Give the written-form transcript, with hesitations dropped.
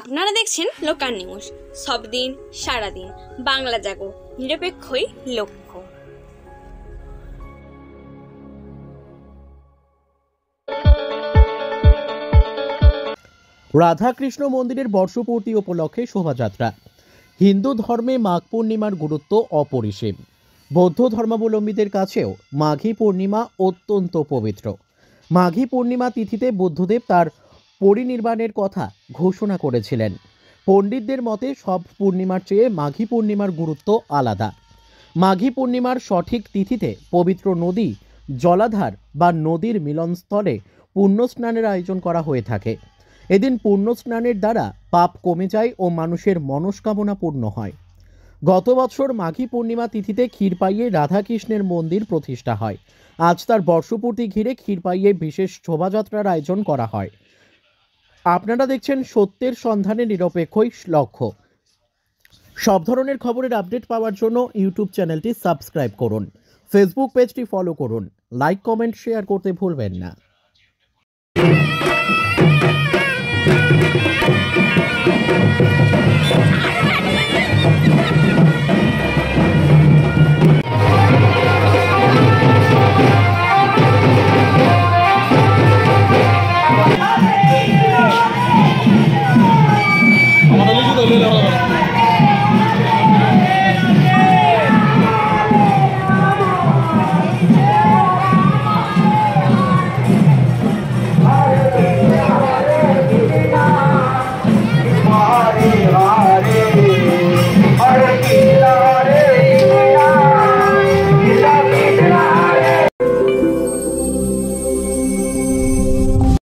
আপনারা দেখছেন local news, সব দিন সারাদিন বাংলা জাগো, নিরপেক্ষই লক্ষ্য। রাধাকৃষ্ণ মন্দিরের বর্ষপূর্তি উপলক্ষে শোভাযাত্রা। হিন্দু ধর্মে মাঘ পূর্ণিমার গুরুত্ব অপরিসীম। বৌদ্ধ ধর্মাবলম্বীদের কাছেও মাঘী পূর্ণিমা অত্যন্ত পবিত্র। মাঘী পূর্ণিমা তিথিতে বুদ্ধদেব তার পরিনির্বাণের কথা ঘোষণা করেছিলেন। পণ্ডিতদের মতে সব পূর্ণিমার চেয়ে মাঘী পূর্ণিমার গুরুত্ব আলাদা। মাঘী পূর্ণিমার সঠিক তিথিতে পবিত্র নদী, জলাধার বা নদীর মিলনস্থলে পুণ্যস্নানের আয়োজন করা হয়ে থাকে। এদিন পুণ্যস্নানের দ্বারা পাপ কমে যায় ও মানুষের মনস্কামনা পূর্ণ হয়। গত বছর মাঘী পূর্ণিমা তিথিতে ক্ষীরপাইয়ে রাধাকৃষ্ণের মন্দির প্রতিষ্ঠা হয়। আজ তার বর্ষপূর্তি ঘিরে ক্ষীরপাইয়ে বিশেষ শোভাযাত্রার আয়োজন করা হয়। আপনারা দেখছেন সত্যের সন্ধানে নিরপেক্ষই লক্ষ্য। সব ধরনের খবরের আপডেট পাওয়ার জন্য ইউটিউব চ্যানেলটি সাবস্ক্রাইব করুন, ফেসবুক পেজটি ফলো করুন, লাইক কমেন্ট শেয়ার করতে ভুলবেন না।